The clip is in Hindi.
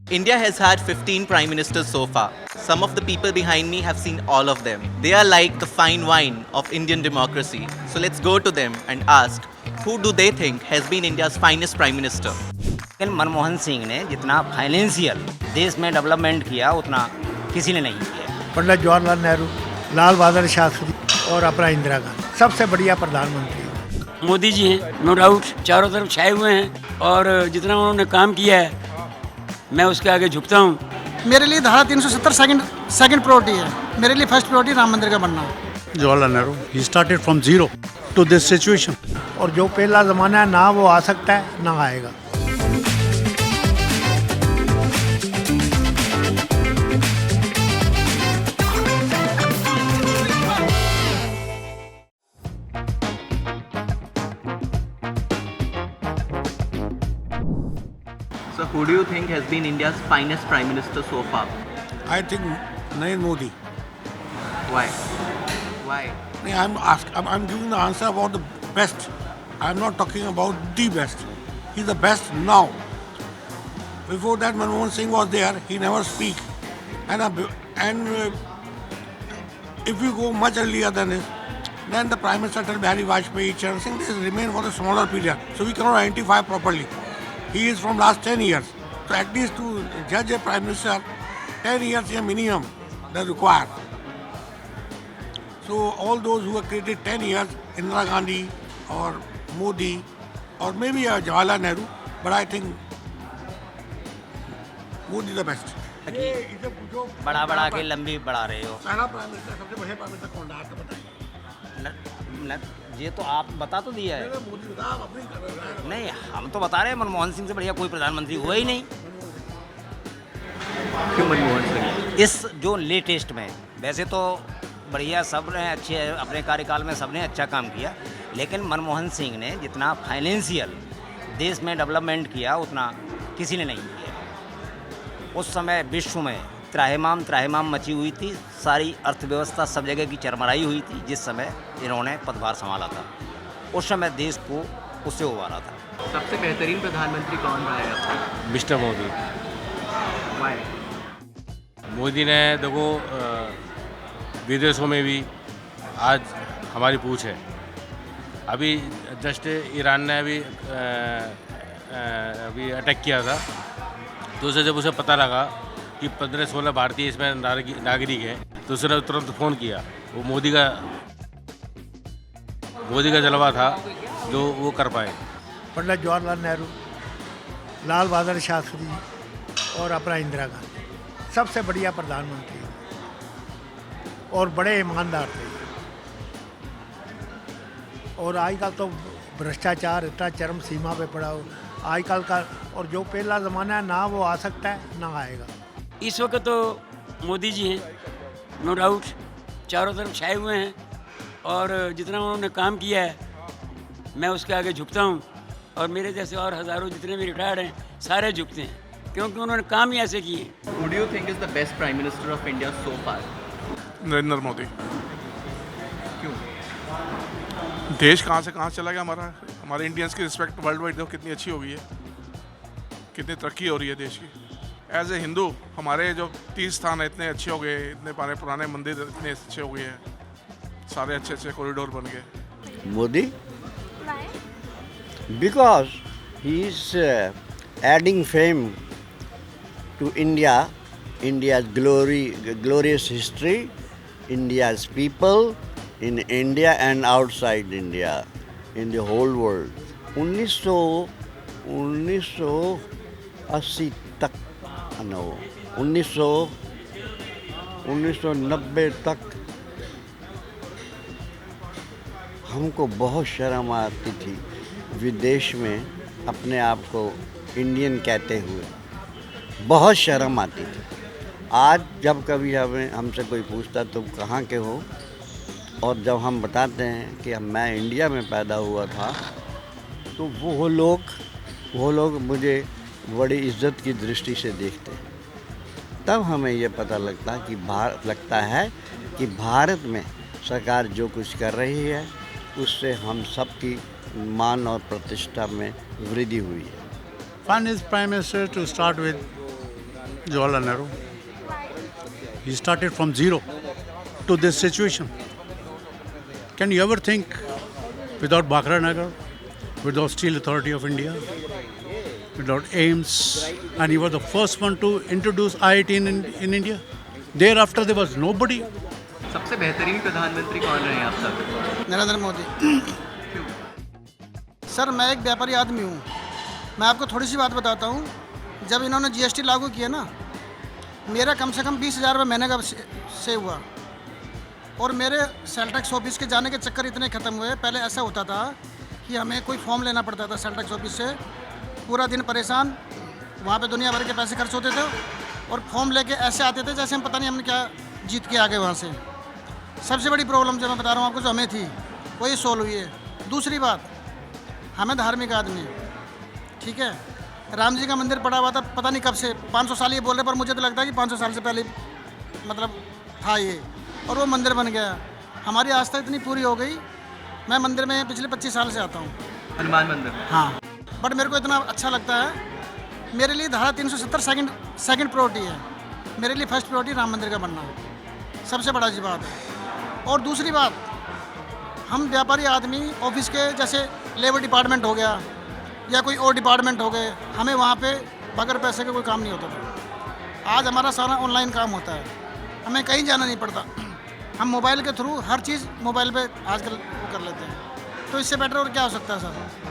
India has had 15 prime ministers so far. Some of the people behind me have seen all of them. They are like the fine wine of Indian democracy. So let's go to them and ask who do they think has been India's finest prime minister? लेकिन मनमोहन सिंह ने जितना फाइनेंशियल देश में डेवलपमेंट किया उतना किसी ने नहीं किया। पंडित जवाहरलाल नेहरू, लाल बहादुर शास्त्री और अपना इंदिरा गांधी सबसे बढ़िया प्रधानमंत्री। मोदी जी हैं, नो डाउट, चारों तरफ छाए हुए हैं और जितना उन्होंने काम किया है मैं उसके आगे झुकता हूँ। मेरे लिए धारा 370 सेकंड प्रायोरिटी है। मेरे लिए फर्स्ट प्रायोरिटी राम मंदिर का बनना। Jawaharlal Nehru, he started from zero to this situation. और जो पहला ज़माना है ना वो आ सकता है ना आएगा। So who do you think has been India's finest prime minister so far? I think Narendra Modi. Why? Why? I'm giving the answer about the best. I'm not talking about the best. He's the best now. Before that, Manmohan Singh was there. He never speak. And if you go much earlier than this, then the Prime Minister Atal Bihari Vajpayee, Charan Singh, they remain for a smaller period. So we cannot identify properly. He is from last 10 years. So at least to judge a Prime Minister, 10 years is a minimum that required. So all those who have created 10 years, Indira Gandhi or Modi or maybe Jawaharlal Nehru, but I think Modi is the best. बड़ा बड़ा के लंबी बढ़ा रहे हो। पहला प्राइम मिनिस्टर, सबसे बढ़िया प्राइम मिनिस्टर कौन रहा आपको बताइए। ये तो आप बता तो दिया है। मोदी बता, आप अपनी कर रहे हैं। नहीं, हम तो बता रहे हैं मनमोहन सिंह से बढ़िया कोई प्रधानमंत्री हुआ ही नहीं। क्यों मनमोहन सिंह? इस जो लेटेस्ट में वैसे तो बढ़िया सब ने अच्छे अपने कार्यकाल में सबने अच्छा काम किया, लेकिन मनमोहन सिंह ने जितना फाइनेंशियल देश में डेवलपमेंट किया उतना किसी ने नहीं किया। उस समय विश्व में त्राहिमाम मची हुई थी, सारी अर्थव्यवस्था सब जगह की चरमराई हुई थी जिस समय इन्होंने पदभार संभाला था। उस समय देश को उससे उबारा था। सबसे बेहतरीन प्रधानमंत्री कौन रहा है आपका? मिस्टर मोदी। Why? मोदी ने देखो विदेशों में भी आज हमारी पूछ है। अभी जस्ट ईरान ने अभी अटैक किया था, तो उसे जब उसे पता लगा कि 15-16 भारतीय इसमें नागरिक हैं, तो उसने तुरंत फ़ोन किया। वो मोदी का जलवा था जो वो कर पाए। पंडित जवाहरलाल नेहरू, लाल बहादुर शास्त्री और अपना इंदिरा गांधी सबसे बढ़िया प्रधानमंत्री और बड़े ईमानदार थे। और आजकल तो भ्रष्टाचार इतना चरम सीमा पे पड़ा हो आजकल का, और जो पहला ज़माना है ना वो आ सकता है ना आएगा। इस वक्त तो मोदी जी हैं, नो डाउट, चारों तरफ छाए हुए हैं और जितना उन्होंने काम किया है मैं उसके आगे झुकता हूँ और मेरे जैसे और हज़ारों जितने भी रिटायर्ड हैं सारे झुकते हैं, क्योंकि उन्होंने काम ही ऐसे किए। Who do you think is the best prime minister of India so far? Narendra Modi. क्यों? देश कहाँ से कहाँ चला गया हमारे इंडियंस की रिस्पेक्ट वर्ल्ड वाइड देखो कितनी अच्छी हो गई है, कितनी तरक्की हो रही है देश की। एज ए हिंदू हमारे जो 30 स्थान है इतने अच्छे हो गए, इतने पुराने मंदिर इतने अच्छे हो गए हैं, सारे अच्छे कॉरिडोर बन गए। Modi, because he is adding fame to India's glorious history, India's people, in India and outside India, in the whole world. 1980 तक, 1990 तक हमको बहुत शर्म आती थी विदेश में अपने आप को इंडियन कहते हुए, बहुत शर्म आती थी। आज जब कभी हमसे कोई पूछता तुम कहाँ के हो, और जब हम बताते हैं कि मैं इंडिया में पैदा हुआ था, तो वो लोग मुझे बड़ी इज्जत की दृष्टि से देखते हैं। तब हमें ये पता लगता है कि भारत में सरकार जो कुछ कर रही है उससे हम सबकी मान और प्रतिष्ठा में वृद्धि हुई है। One is Prime Minister to start with, Jawaharlal Nehru. He started from zero to this situation. Can you ever think without Bhakra Nagar, without Steel Authority of India, without AIIMS, and he was the first one to introduce IIT in India. Thereafter there was nobody. सबसे बेहतरीन प्रधानमंत्री कौन रहे हैं आप तक? नरेंद्र मोदी। सर मैं एक व्यापारी आदमी हूँ, मैं आपको थोड़ी सी बात बताता हूँ। जब इन्होंने जीएसटी लागू किया ना, मेरा कम से कम 20,000 रुपये महीने का से हुआ, और मेरे सेल टैक्स ऑफिस के जाने के चक्कर इतने ख़त्म हुए। पहले ऐसा होता था कि हमें कोई फॉर्म लेना पड़ता था सेल टैक्स ऑफिस से, पूरा दिन परेशान, वहाँ पे दुनिया भर के पैसे खर्च होते थे, और फॉर्म लेके ऐसे आते थे जैसे हम पता नहीं हमने क्या जीत के आ गए वहाँ से। सबसे बड़ी प्रॉब्लम जो मैं बता रहा हूँ आपको, जो हमें थी वही सॉल्व हुई है। दूसरी बात, हमें धार्मिक आदमी, ठीक है, राम जी का मंदिर पड़ा हुआ था पता नहीं कब से, 500 साल ये बोल रहे, पर मुझे तो लगता है कि 500 साल से पहले मतलब था ये, और वो मंदिर बन गया। हमारी आस्था इतनी पूरी हो गई। मैं मंदिर में पिछले 25 साल से आता हूँ, हनुमान मंदिर। हाँ, बट मेरे को इतना अच्छा लगता है। मेरे लिए धारा 370 सेकंड प्रायोरिटी है। मेरे लिए फर्स्ट प्रायोरिटी राम मंदिर का बनना सबसे बड़ा जी बात है। और दूसरी बात, हम व्यापारी आदमी ऑफिस के, जैसे लेबर डिपार्टमेंट हो गया या कोई और डिपार्टमेंट हो गए, हमें वहाँ पे बगैर पैसे के कोई काम नहीं होता था। आज हमारा सारा ऑनलाइन काम होता है, हमें कहीं जाना नहीं पड़ता। हम मोबाइल के थ्रू हर चीज़ मोबाइल पे आजकल वो कर लेते हैं। तो इससे बेटर और क्या हो सकता है सर?